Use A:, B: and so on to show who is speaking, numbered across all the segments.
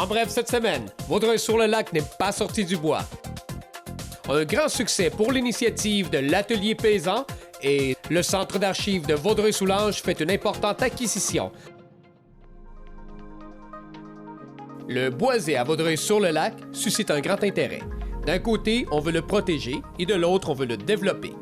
A: En bref, cette semaine, Vaudreuil-sur-le-Lac n'est pas sorti du bois. Un grand succès pour l'initiative de l'Atelier paysan et le Centre d'archives de Vaudreuil-Soulanges fait une importante acquisition. Le boisé à Vaudreuil-sur-le-Lac suscite un grand intérêt. D'un côté, on veut le protéger et de l'autre, on veut le développer.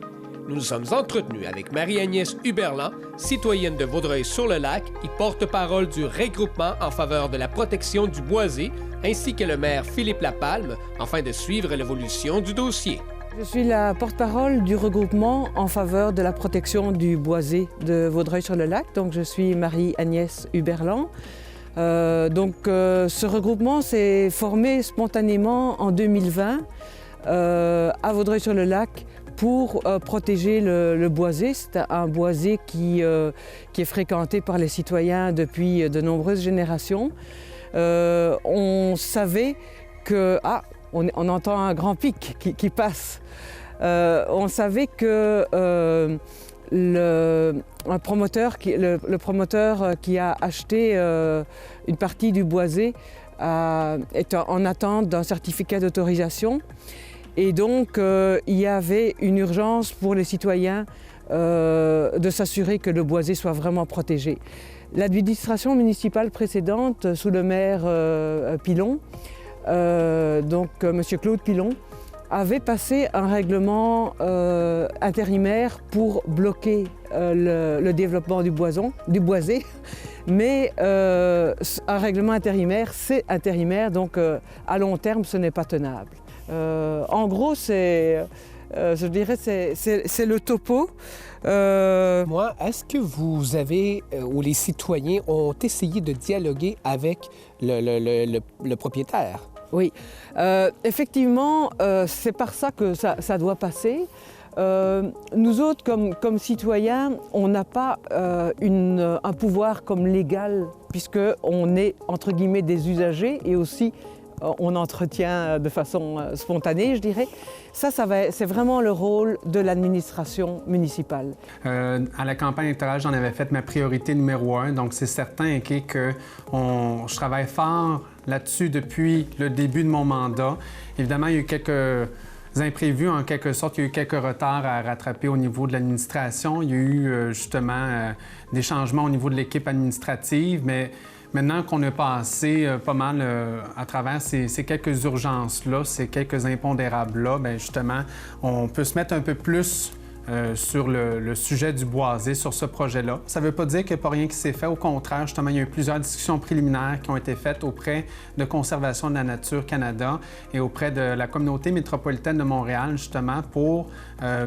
A: Nous nous sommes entretenus avec Marie-Agnès Huberland, citoyenne de Vaudreuil-sur-le-Lac et porte-parole du regroupement en faveur de la protection du boisé, ainsi que le maire Philippe Lapalme, afin de suivre l'évolution du dossier.
B: Je suis la porte-parole du regroupement en faveur de la protection du boisé de Vaudreuil-sur-le-Lac. Donc, je suis Marie-Agnès Huberland. Ce regroupement s'est formé spontanément en 2020 à Vaudreuil-sur-le-Lac pour protéger le boisé. C'est un boisé qui est fréquenté par les citoyens depuis de nombreuses générations. On savait que... on entend un grand pic qui passe. On savait que le promoteur qui a acheté une partie du boisé est en attente d'un certificat d'autorisation. Et donc, il y avait une urgence pour les citoyens de s'assurer que le boisé soit vraiment protégé. L'administration municipale précédente, sous le maire Pilon, M. Claude Pilon, avait passé un règlement intérimaire pour bloquer le développement du boisé. Mais un règlement intérimaire, c'est intérimaire, donc à long terme, ce n'est pas tenable. En gros, je dirais, c'est le topo.
C: Est-ce que vous avez, ou les citoyens ont essayé de dialoguer avec le propriétaire?
B: Oui, effectivement, c'est par ça que ça doit passer. Nous autres, comme citoyens, on n'a pas un pouvoir comme légal, puisqu'on est, entre guillemets, des usagers et aussi on entretient de façon spontanée, je dirais. C'est vraiment le rôle de l'administration municipale.
D: À la campagne électorale, j'en avais fait ma priorité numéro 1, donc c'est certain que je travaille fort là-dessus depuis le début de mon mandat. Évidemment, il y a eu quelques imprévus, en quelque sorte. Il y a eu quelques retards à rattraper au niveau de l'administration. Il y a eu justement des changements au niveau de l'équipe administrative, mais maintenant qu'on a passé pas mal à travers ces quelques urgences-là, ces quelques impondérables-là, bien justement, on peut se mettre un peu plus sur le sujet du boisé, sur ce projet-là. Ça ne veut pas dire qu'il n'y a pas rien qui s'est fait. Au contraire, justement, il y a eu plusieurs discussions préliminaires qui ont été faites auprès de Conservation de la Nature Canada et auprès de la communauté métropolitaine de Montréal, justement, pour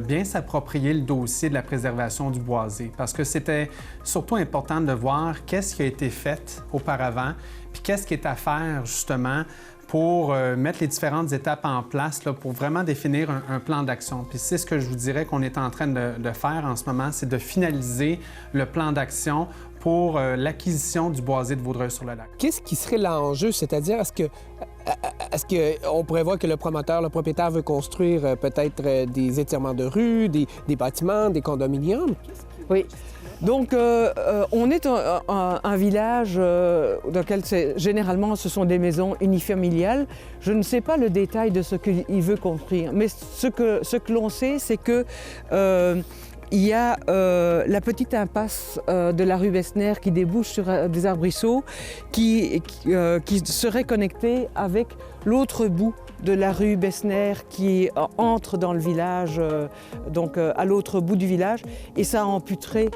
D: bien s'approprier le dossier de la préservation du boisé. Parce que c'était surtout important de voir qu'est-ce qui a été fait auparavant, puis qu'est-ce qui est à faire, justement, pour mettre les différentes étapes en place là, pour vraiment définir un plan d'action. Puis c'est ce que je vous dirais qu'on est en train de faire en ce moment, c'est de finaliser le plan d'action pour l'acquisition du boisé de Vaudreuil-sur-le-Lac.
C: Qu'est-ce qui serait l'enjeu? C'est-à-dire, est-ce qu'on pourrait voir que le propriétaire veut construire peut-être des étirements de rue, des bâtiments, des condominiums?
B: Oui. Donc, on est un village dans lequel généralement ce sont des maisons unifamiliales. Je ne sais pas le détail de ce qu'il veut construire, mais ce que l'on sait, c'est que il y a la petite impasse de la rue Bessner qui débouche sur des arbrisseaux qui serait connectée avec l'autre bout de la rue Bessner qui entre dans le village, à l'autre bout du village, et ça amputerait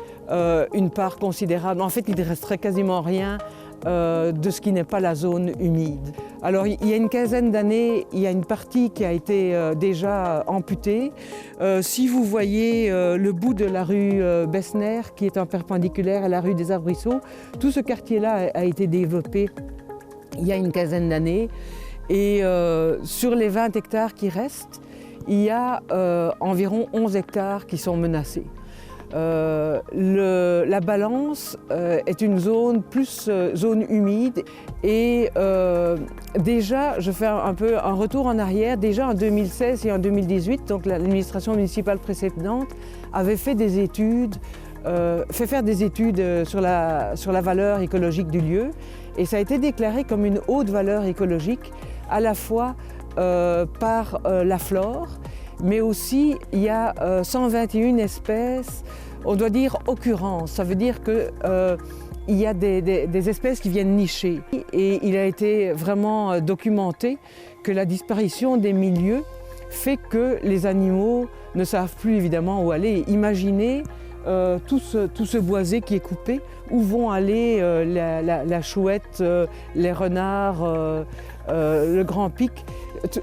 B: une part considérable. En fait, il ne resterait quasiment rien de ce qui n'est pas la zone humide. Alors, il y a une quinzaine d'années, il y a une partie qui a été déjà amputée. Si vous voyez le bout de la rue Bessner, qui est en perpendiculaire à la rue des Arbrisseaux, tout ce quartier-là a été développé il y a une quinzaine d'années. Et sur les 20 hectares qui restent, il y a environ 11 hectares qui sont menacés. La Balance est une zone plus zone humide et déjà, je fais un peu un retour en arrière, déjà en 2016 et en 2018, donc l'administration municipale précédente avait fait des études fait faire des études sur la valeur écologique du lieu et ça a été déclaré comme une haute valeur écologique à la fois par la flore, mais aussi il y a 121 espèces, on doit dire occurrences, ça veut dire qu'il y a des espèces qui viennent nicher. Et il a été vraiment documenté que la disparition des milieux fait que les animaux ne savent plus évidemment où aller. Imaginez tout ce boisé qui est coupé, où vont aller la chouette, les renards, le grand pic.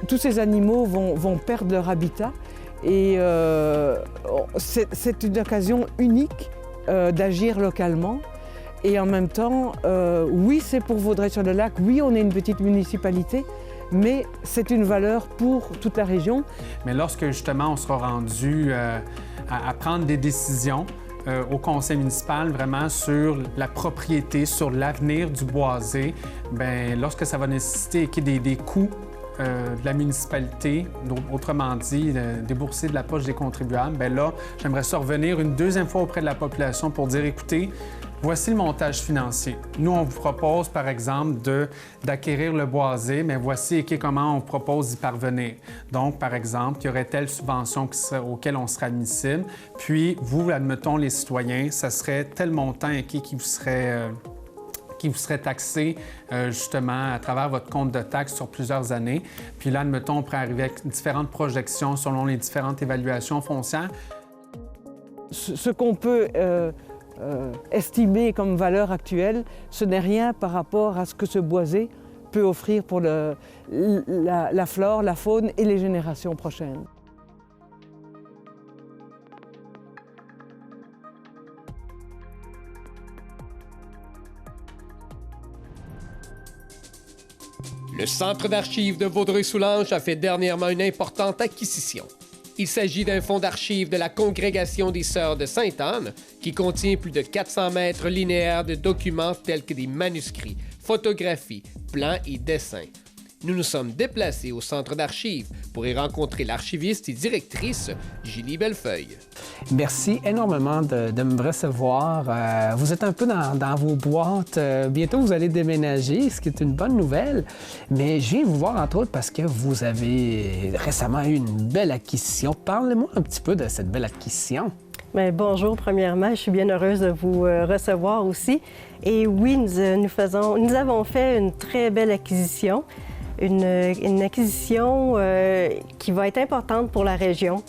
B: Tous ces animaux vont perdre leur habitat et c'est une occasion unique d'agir localement. Et en même temps, oui, c'est pour Vaudreuil-sur-le-Lac, oui, on est une petite municipalité, mais c'est une valeur pour toute la région.
D: Mais lorsque justement on sera rendu à prendre des décisions au conseil municipal vraiment sur la propriété, sur l'avenir du boisé, bien, lorsque ça va nécessiter qu'il y ait des coûts de la municipalité, autrement dit, débourser de la poche des contribuables, bien là, j'aimerais ça revenir une deuxième fois auprès de la population pour dire, écoutez, voici le montage financier. Nous, on vous propose, par exemple, d'acquérir le boisé, mais voici comment on propose d'y parvenir. Donc, par exemple, il y aurait telle subvention auquel on serait admissible, puis vous, admettons, les citoyens, ça serait tel montant qui vous serait taxé justement à travers votre compte de taxes sur plusieurs années. Puis là, admettons, on pourrait arriver avec différentes projections selon les différentes évaluations foncières.
B: Ce qu'on peut estimer comme valeur actuelle, ce n'est rien par rapport à ce que ce boisé peut offrir pour la flore, la faune et les générations prochaines.
A: Le Centre d'archives de Vaudreuil-Soulanges a fait dernièrement une importante acquisition. Il s'agit d'un fonds d'archives de la Congrégation des Sœurs de Sainte-Anne qui contient plus de 400 mètres linéaires de documents tels que des manuscrits, photographies, plans et dessins. Nous nous sommes déplacés au centre d'archives pour y rencontrer l'archiviste et directrice Julie Bellefeuille.
C: Merci énormément de me recevoir. Vous êtes un peu dans vos boîtes. Bientôt, vous allez déménager, ce qui est une bonne nouvelle. Mais je viens vous voir, entre autres, parce que vous avez récemment eu une belle acquisition. Parlez-moi un petit peu de cette belle acquisition.
E: Bien, bonjour, premièrement. Je suis bien heureuse de vous recevoir aussi. Et oui, nous avons fait une très belle acquisition. Une acquisition qui va être importante pour la région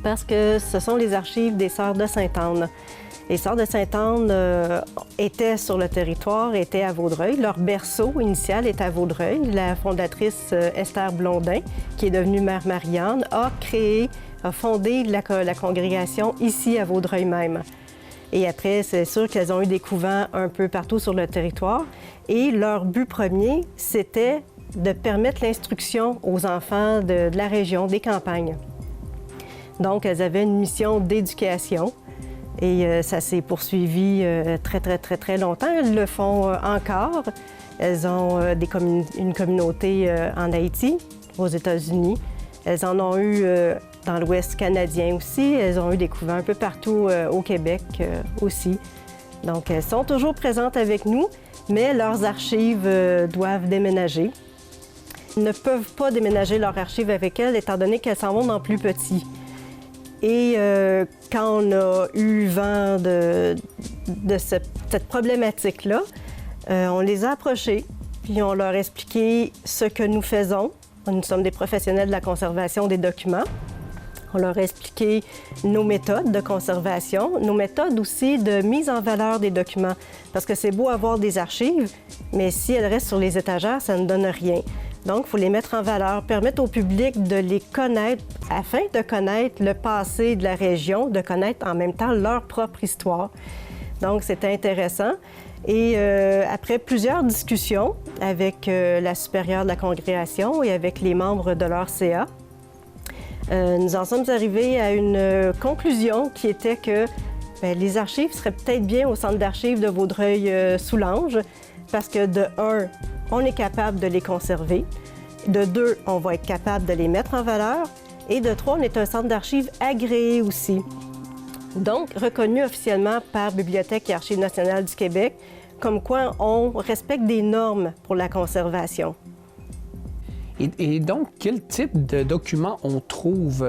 E: parce que ce sont les archives des Sœurs de Sainte-Anne. Les Sœurs de Sainte-Anne étaient sur le territoire, étaient à Vaudreuil. Leur berceau initial est à Vaudreuil. La fondatrice Esther Blondin, qui est devenue mère Marianne, a fondé la congrégation ici à Vaudreuil même. Et après, c'est sûr qu'elles ont eu des couvents un peu partout sur le territoire. Et leur but premier, c'était de permettre l'instruction aux enfants de la région, des campagnes. Donc, elles avaient une mission d'éducation et ça s'est poursuivi très longtemps. Elles le font encore. Elles ont une communauté en Haïti, aux États-Unis. Elles en ont eu dans l'Ouest canadien aussi. Elles ont eu des couvents un peu partout au Québec aussi. Donc, elles sont toujours présentes avec nous, mais leurs archives doivent déménager. Elles ne peuvent pas déménager leurs archives avec elles, étant donné qu'elles s'en vont dans plus petit. Et quand on a eu vent de cette problématique-là, on les a approchés, puis on leur a expliqué ce que nous faisons. Nous sommes des professionnels de la conservation des documents. On leur a expliqué nos méthodes de conservation, nos méthodes aussi de mise en valeur des documents. Parce que c'est beau avoir des archives, mais si elles restent sur les étagères, ça ne donne rien. Donc, il faut les mettre en valeur, permettre au public de les connaître afin de connaître le passé de la région, de connaître en même temps leur propre histoire. Donc, c'était intéressant. Et après plusieurs discussions avec la supérieure de la congrégation et avec les membres de leur CA, nous en sommes arrivés à une conclusion qui était que les archives seraient peut-être bien au centre d'archives de Vaudreuil-Soulanges parce que de 1, on est capable de les conserver. De 2, on va être capable de les mettre en valeur. Et de 3, on est un centre d'archives agréé aussi. Donc, reconnu officiellement par Bibliothèque et Archives nationales du Québec, comme quoi on respecte des normes pour la conservation.
C: Et donc, quel type de documents on trouve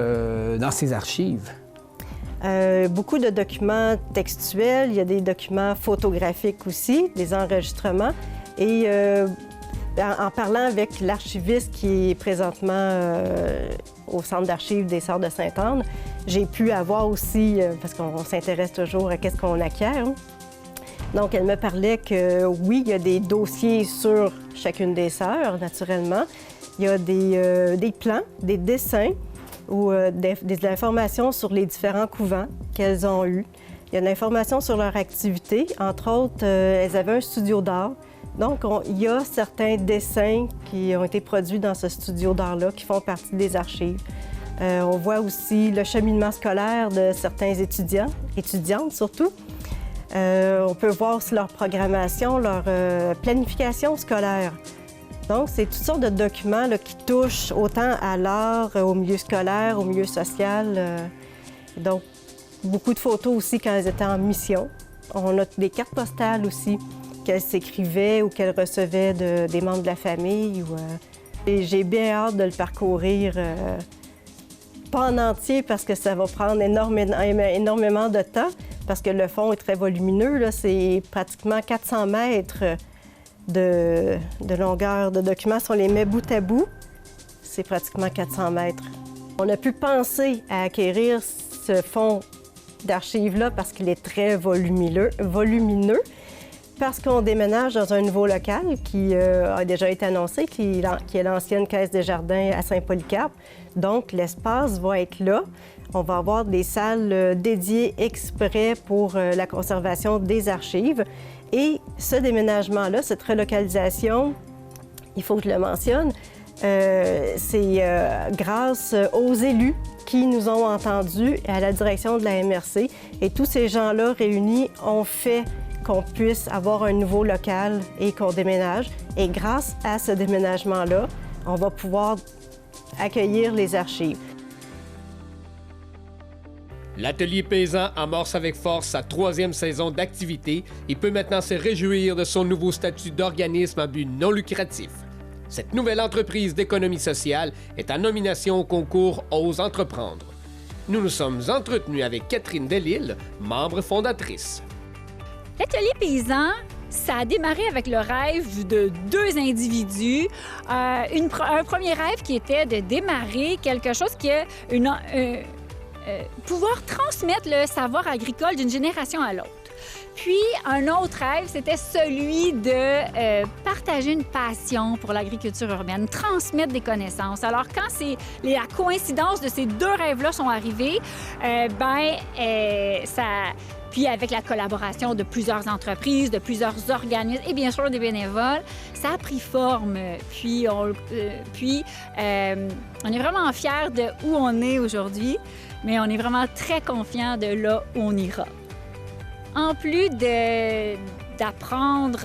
C: dans ces archives?
E: Beaucoup de documents textuels, il y a des documents photographiques aussi, des enregistrements. Et en parlant avec l'archiviste qui est présentement au Centre d'archives des Sœurs de Sainte-Anne, j'ai pu avoir aussi, parce qu'on s'intéresse toujours à qu'est-ce qu'on acquiert. Donc, elle me parlait que oui, il y a des dossiers sur chacune des sœurs, naturellement. Il y a des plans, des dessins ou des informations sur les différents couvents qu'elles ont eus. Il y a de l'information sur leur activité. Entre autres, elles avaient un studio d'art. Donc, il y a certains dessins qui ont été produits dans ce studio d'art-là qui font partie des archives. On voit aussi le cheminement scolaire de certains étudiants, étudiantes surtout. On peut voir aussi leur programmation, leur planification scolaire. Donc, c'est toutes sortes de documents là, qui touchent autant à l'art, au milieu scolaire, au milieu social. Donc, beaucoup de photos aussi quand elles étaient en mission. On a des cartes postales aussi qu'elles s'écrivaient ou qu'elles recevaient des membres de la famille. Et j'ai bien hâte de le parcourir, pas en entier parce que ça va prendre énormément de temps, parce que le fond est très volumineux. C'est pratiquement 400 mètres de longueur de documents. Si on les met bout à bout, c'est pratiquement 400 mètres. On a pu penser à acquérir ce fonds d'archives-là parce qu'il est très volumineux, parce qu'on déménage dans un nouveau local qui a déjà été annoncé, qui est l'ancienne Caisse des Jardins à Saint-Polycarpe. Donc, l'espace va être là. On va avoir des salles dédiées exprès pour la conservation des archives. Et ce déménagement-là, cette relocalisation, il faut que je le mentionne, c'est grâce aux élus qui nous ont entendus à la direction de la MRC. Et tous ces gens-là réunis ont fait qu'on puisse avoir un nouveau local et qu'on déménage. Et grâce à ce déménagement-là, on va pouvoir accueillir les archives.
A: L'Atelier paysan amorce avec force sa 3e saison d'activité et peut maintenant se réjouir de son nouveau statut d'organisme à but non lucratif. Cette nouvelle entreprise d'économie sociale est en nomination au concours Ose entreprendre. Nous nous sommes entretenus avec Catherine Delisle, membre fondatrice.
F: L'Atelier paysan, ça a démarré avec le rêve de 2 individus. Un premier rêve qui était de démarrer quelque chose qui a pouvoir transmettre le savoir agricole d'une génération à l'autre. Puis, un autre rêve, c'était celui de partager une passion pour l'agriculture urbaine, transmettre des connaissances. Alors, quand la coïncidence de ces 2 rêves-là sont arrivés, puis avec la collaboration de plusieurs entreprises, de plusieurs organismes et bien sûr des bénévoles, ça a pris forme. Puis on est vraiment fiers de où on est aujourd'hui, mais on est vraiment très confiants de là où on ira. En plus d'apprendre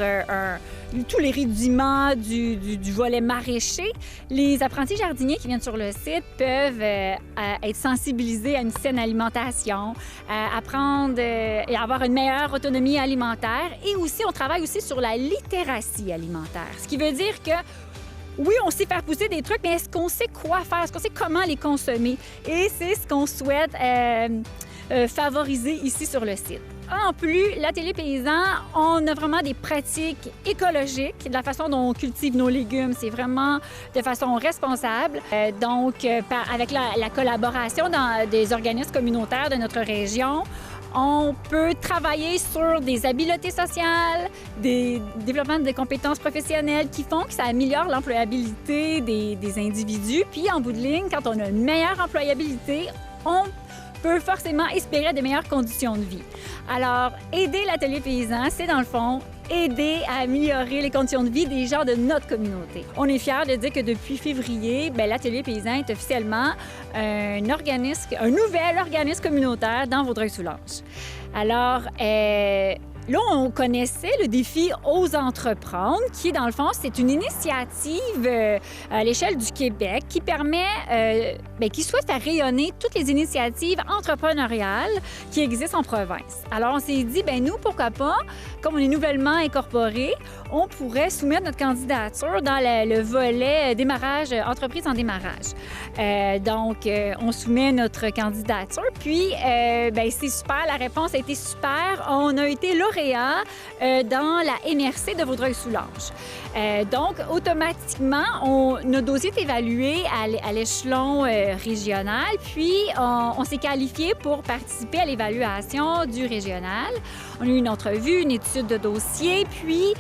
F: tous les rudiments du volet maraîcher, les apprentis jardiniers qui viennent sur le site peuvent être sensibilisés à une saine alimentation, apprendre et avoir une meilleure autonomie alimentaire. Et aussi, on travaille aussi sur la littératie alimentaire, ce qui veut dire que oui, on sait faire pousser des trucs, mais est-ce qu'on sait quoi faire? Est-ce qu'on sait comment les consommer? Et c'est ce qu'on souhaite favoriser ici sur le site. En plus, l'Atelier paysan, on a vraiment des pratiques écologiques. De la façon dont on cultive nos légumes, c'est vraiment de façon responsable. Avec la collaboration des organismes communautaires de notre région, on peut travailler sur des habiletés sociales, des développements des compétences professionnelles qui font que ça améliore l'employabilité des individus. Puis, en bout de ligne, quand on a une meilleure employabilité, on peut forcément espérer de meilleures conditions de vie. Alors, aider l'Atelier paysan, c'est dans le fond aider à améliorer les conditions de vie des gens de notre communauté. On est fiers de dire que depuis février, l'Atelier paysan est officiellement un nouvel organisme communautaire dans Vaudreuil-Soulanges. Alors, là, on connaissait le défi Ose entreprendre, qui, dans le fond, c'est une initiative à l'échelle du Québec qui permet, qui souhaite faire rayonner toutes les initiatives entrepreneuriales qui existent en province. Alors, on s'est dit, nous, pourquoi pas, comme on est nouvellement incorporé, on pourrait soumettre notre candidature dans le volet démarrage, entreprise en démarrage. Donc, on soumet notre candidature, puis c'est super, la réponse a été super. On a été lauréat dans la MRC de Vaudreuil-Soulanges. Donc, automatiquement, notre dossier est évalué à l'échelon régional, puis on s'est qualifié pour participer à l'évaluation du régional. On a eu une entrevue, une étude de dossier, puis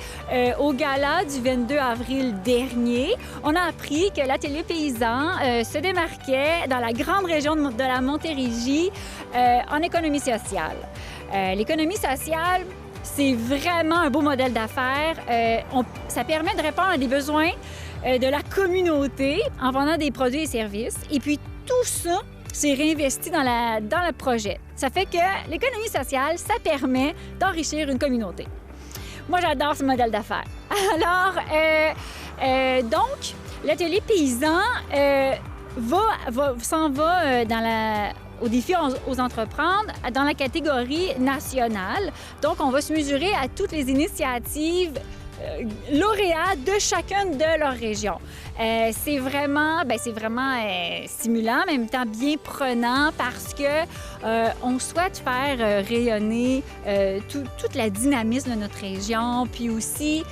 F: au gala du 22 avril dernier, on a appris que l'Atelier paysan se démarquait dans la grande région de la Montérégie en économie sociale. L'économie sociale, c'est vraiment un beau modèle d'affaires. Ça permet de répondre à des besoins de la communauté en vendant des produits et services. Et puis, tout ça, c'est réinvesti dans le projet. Ça fait que l'économie sociale, ça permet d'enrichir une communauté. Moi, j'adore ce modèle d'affaires. Alors, donc, l'Atelier paysan s'en va au défi aux entreprendre dans la catégorie nationale. Donc, on va se mesurer à toutes les initiatives lauréats de chacune de leurs régions. C'est vraiment stimulant, mais en même temps bien prenant parce que on souhaite faire rayonner toute la dynamisme de notre région, puis aussi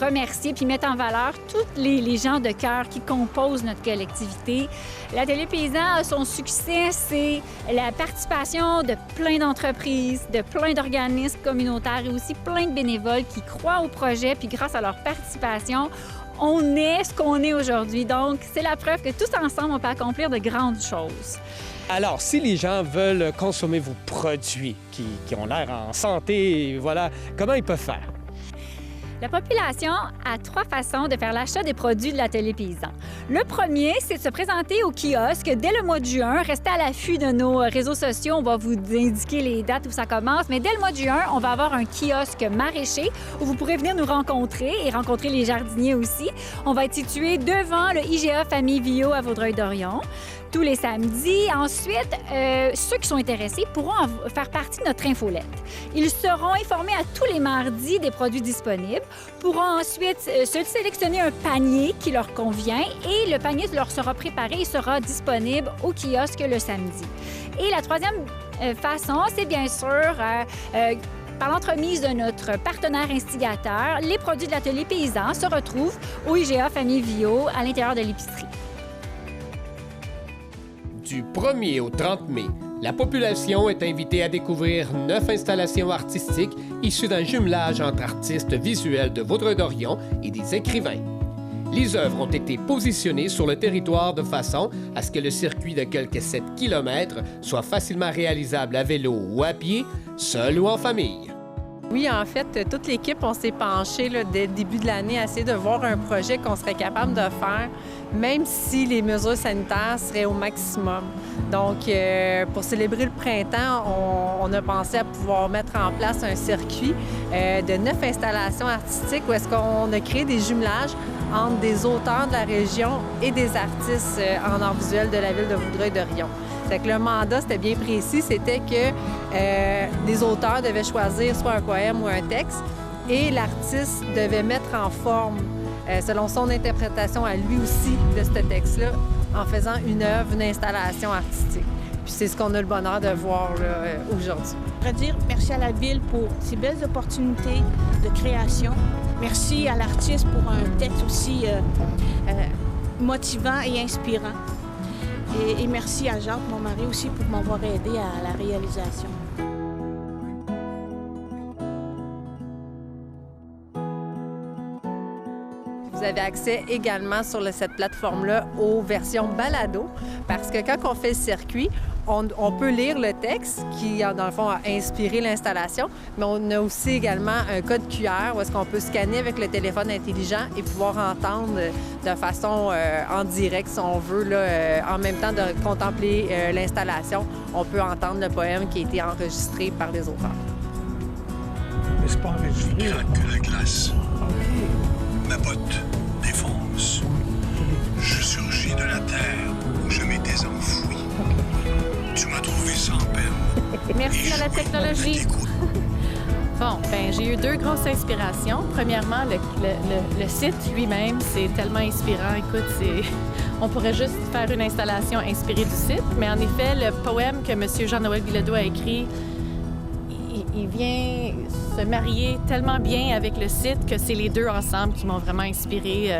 F: remercier puis mettre en valeur tous les gens de cœur qui composent notre collectivité. L'Atelier paysan, son succès, c'est la participation de plein d'entreprises, de plein d'organismes communautaires et aussi plein de bénévoles qui croient au projet, puis grâce à leur participation, on est ce qu'on est aujourd'hui. Donc, c'est la preuve que tous ensemble, on peut accomplir de grandes choses.
A: Alors, si les gens veulent consommer vos produits qui ont l'air en santé, voilà, comment ils peuvent faire?
F: La population a 3 façons de faire l'achat des produits de l'Atelier paysan. Le premier, c'est de se présenter au kiosque dès le mois de juin. Restez à l'affût de nos réseaux sociaux. On va vous indiquer les dates où ça commence. Mais dès le mois de juin, on va avoir un kiosque maraîcher où vous pourrez venir nous rencontrer et rencontrer les jardiniers aussi. On va être situé devant le IGA Famille Vio à Vaudreuil-Dorion tous les samedis. Ensuite, ceux qui sont intéressés pourront faire partie de notre infolette. Ils seront informés à tous les mardis des produits disponibles, pourront ensuite se sélectionner un panier qui leur convient et le panier leur sera préparé et sera disponible au kiosque le samedi. Et la troisième façon, c'est bien sûr par l'entremise de notre partenaire instigateur, les produits de l'Atelier paysan se retrouvent au IGA Famille Vio à l'intérieur de l'épicerie.
A: Du 1er au 30 mai, la population est invitée à découvrir 9 installations artistiques issues d'un jumelage entre artistes visuels de Vaudreuil-Dorion et des écrivains. Les œuvres ont été positionnées sur le territoire de façon à ce que le circuit de quelques 7 km soit facilement réalisable à vélo ou à pied, seul ou en famille.
G: Oui, en fait, toute l'équipe, on s'est penché dès le début de l'année à essayer de voir un projet qu'on serait capable de faire, même si les mesures sanitaires seraient au maximum. Donc, pour célébrer le printemps, on a pensé à pouvoir mettre en place un circuit de 9 installations artistiques où est-ce qu'on a créé des jumelages entre des auteurs de la région et des artistes en art visuel de la ville de Vaudreuil-Dorion. Fait que le mandat, c'était bien précis, c'était que les auteurs devaient choisir soit un poème ou un texte et l'artiste devait mettre en forme, selon son interprétation à lui aussi de ce texte-là, en faisant une œuvre, une installation artistique. Puis c'est ce qu'on a le bonheur de voir aujourd'hui.
H: Je voudrais dire merci à la Ville pour ces belles opportunités de création. Merci à l'artiste pour un texte aussi motivant et inspirant. Et merci à Jacques, mon mari aussi, pour m'avoir aidé à la réalisation.
G: Vous avez accès également sur cette plateforme-là aux versions balado, parce que quand on fait le circuit, on peut lire le texte qui, dans le fond, a inspiré l'installation, mais on a aussi également un code QR où est-ce qu'on peut scanner avec le téléphone intelligent et pouvoir entendre de façon en direct, si on veut, en même temps de contempler l'installation, on peut entendre le poème qui a été enregistré par les auteurs.
I: Mais c'est pas enregistré.
J: Craque que la glace.
I: OK.
J: Ma botte défonce. Je surgis de la terre où je m'étais enfoui. Tu m'as trouvé sans peine.
K: Merci à la technologie. Bon, ben j'ai eu 2 grosses inspirations. Premièrement, le site lui-même, c'est tellement inspirant. Écoute, on pourrait juste faire une installation inspirée du site, mais en effet, le poème que M. Jean-Noël Bilodeau a écrit, il vient se marier tellement bien avec le site que c'est les deux ensemble qui m'ont vraiment inspiré.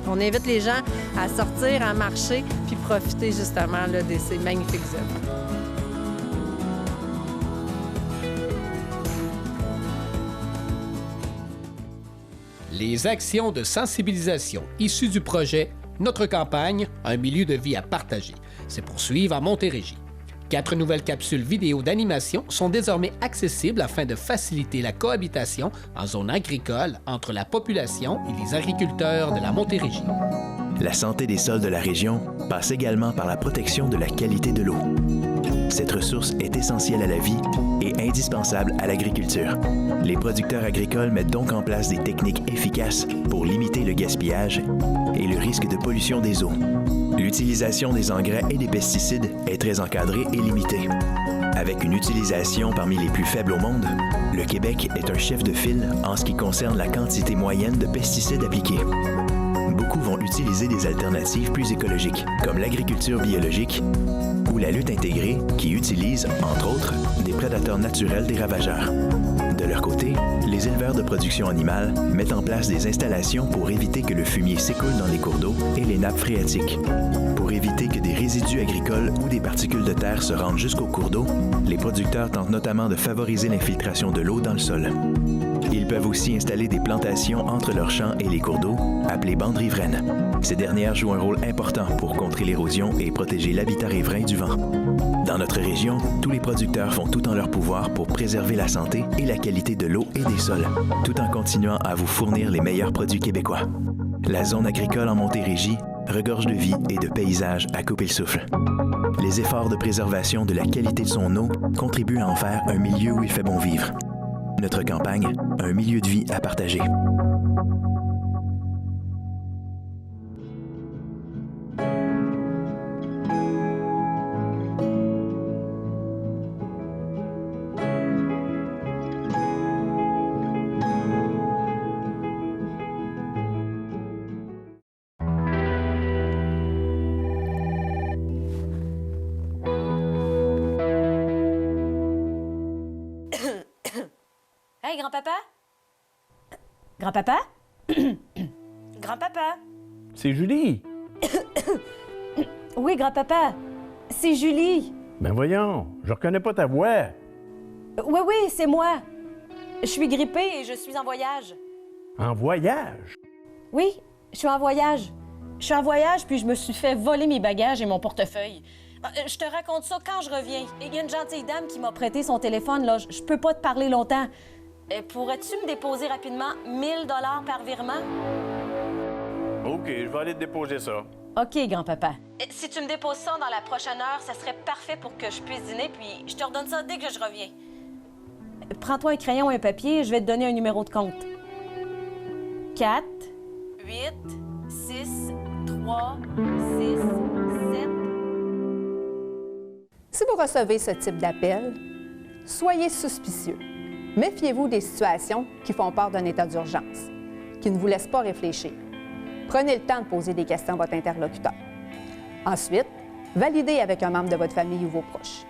G: On invite les gens à sortir, à marcher, puis profiter justement là, de ces magnifiques œuvres.
A: Les actions de sensibilisation issues du projet Notre campagne, un milieu de vie à partager, se poursuivent à Montérégie. 4 nouvelles capsules vidéo d'animation sont désormais accessibles afin de faciliter la cohabitation en zone agricole entre la population et les agriculteurs de la Montérégie.
L: La santé des sols de la région passe également par la protection de la qualité de l'eau. Cette ressource est essentielle à la vie et indispensable à l'agriculture. Les producteurs agricoles mettent donc en place des techniques efficaces pour limiter le gaspillage et le risque de pollution des eaux. L'utilisation des engrais et des pesticides est très encadrée et limitée. Avec une utilisation parmi les plus faibles au monde, le Québec est un chef de file en ce qui concerne la quantité moyenne de pesticides appliqués. Beaucoup vont utiliser des alternatives plus écologiques, comme l'agriculture biologique ou la lutte intégrée qui utilise, entre autres, des prédateurs naturels des ravageurs. De leur côté, les éleveurs de production animale mettent en place des installations pour éviter que le fumier s'écoule dans les cours d'eau et les nappes phréatiques. Pour éviter que des résidus agricoles ou des particules de terre se rendent jusqu'aux cours d'eau, les producteurs tentent notamment de favoriser l'infiltration de l'eau dans le sol. Ils peuvent aussi installer des plantations entre leurs champs et les cours d'eau, appelées bandes riveraines. Ces dernières jouent un rôle important pour contrer l'érosion et protéger l'habitat riverain du vent. Dans notre région, tous les producteurs font tout en leur pouvoir pour préserver la santé et la qualité de l'eau et des sols, tout en continuant à vous fournir les meilleurs produits québécois. La zone agricole en Montérégie regorge de vie et de paysages à couper le souffle. Les efforts de préservation de la qualité de son eau contribuent à en faire un milieu où il fait bon vivre. Notre campagne, un milieu de vie à partager.
M: Hey, grand-papa? Grand-papa? Grand-papa?
I: C'est Julie.
M: Oui, grand-papa. C'est Julie.
I: Ben voyons, je reconnais pas ta voix.
M: Oui, oui, c'est moi. Je suis grippée et je suis en voyage.
I: En voyage?
M: Oui, je suis en voyage. Je suis en voyage, puis je me suis fait voler mes bagages et mon portefeuille. Je te raconte ça quand je reviens. Il y a une gentille dame qui m'a prêté son téléphone, là. Je peux pas te parler longtemps. Pourrais-tu me déposer rapidement 1000 $ par virement?
I: OK, je vais aller te déposer ça.
M: OK, grand-papa. Si tu me déposes ça dans la prochaine heure, ça serait parfait pour que je puisse dîner, puis je te redonne ça dès que je reviens. Prends-toi un crayon et un papier, je vais te donner un numéro de compte. 4, 8, 6, 3, 6, 7...
N: Si vous recevez ce type d'appel, soyez suspicieux. Méfiez-vous des situations qui font part d'un état d'urgence, qui ne vous laissent pas réfléchir. Prenez le temps de poser des questions à votre interlocuteur. Ensuite, validez avec un membre de votre famille ou vos proches.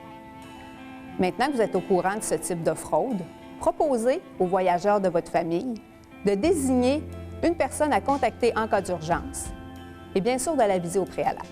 N: Maintenant que vous êtes au courant de ce type de fraude, proposez aux voyageurs de votre famille de désigner une personne à contacter en cas d'urgence et bien sûr de l'aviser au préalable.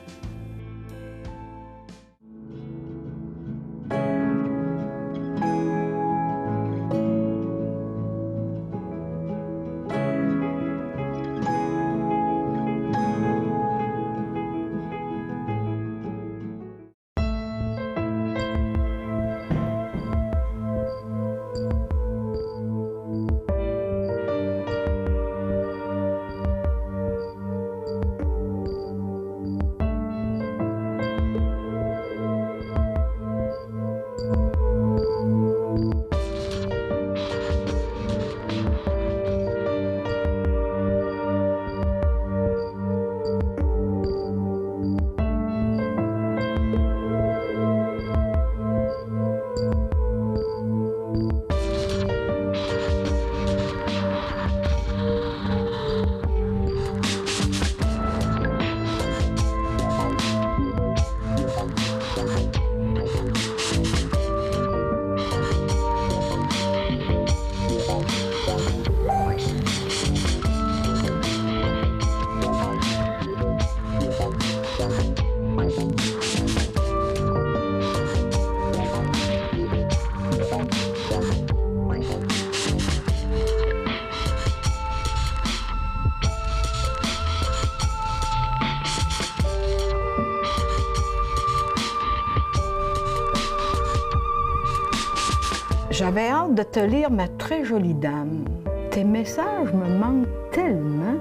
O: J'avais hâte de te lire, ma très jolie dame. Tes messages me manquent tellement.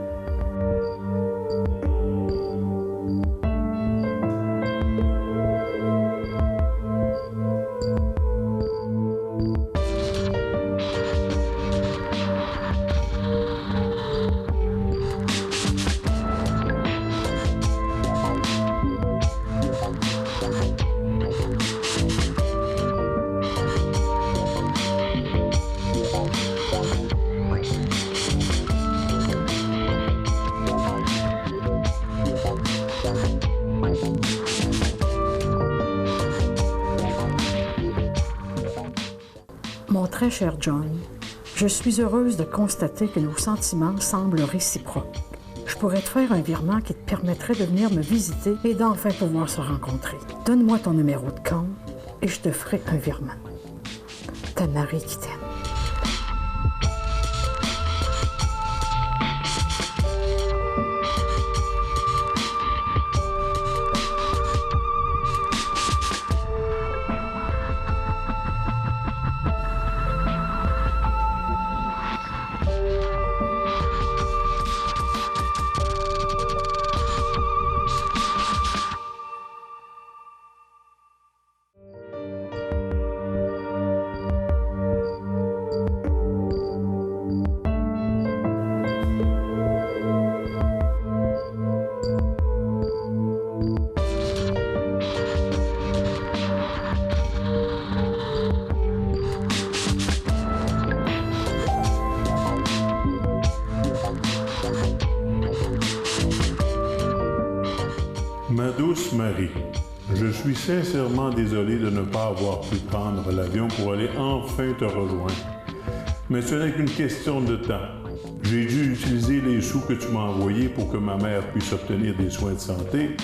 O: Mon très cher John, je suis heureuse de constater que nos sentiments semblent réciproques. Je pourrais te faire un virement qui te permettrait de venir me visiter et d'enfin pouvoir se rencontrer. Donne-moi ton numéro de compte et je te ferai un virement. Ta Marie qui t'aime.
J: Ma douce Marie, je suis sincèrement désolé de ne pas avoir pu prendre l'avion pour aller enfin te rejoindre. Mais ce n'est qu'une question de temps. J'ai dû utiliser les sous que tu m'as envoyés pour que ma mère puisse obtenir des soins de santé,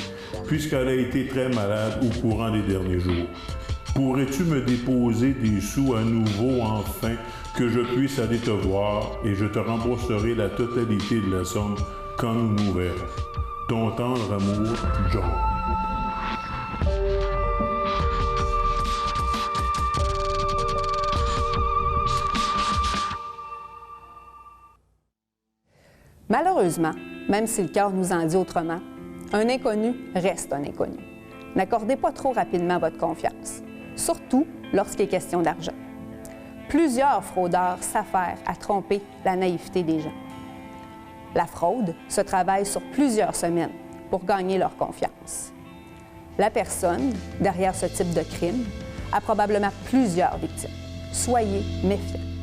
J: puisqu'elle a été très malade au courant des derniers jours. Pourrais-tu me déposer des sous à nouveau enfin, que je puisse aller te voir et je te rembourserai la totalité de la somme quand nous nous verrons. Ton tendre amour, John.
N: Malheureusement, même si le cœur nous en dit autrement, un inconnu reste un inconnu. N'accordez pas trop rapidement votre confiance, surtout lorsqu'il est question d'argent. Plusieurs fraudeurs s'affairent à tromper la naïveté des gens. La fraude se travaille sur plusieurs semaines pour gagner leur confiance. La personne, derrière ce type de crime, a probablement plusieurs victimes. Soyez méfiants.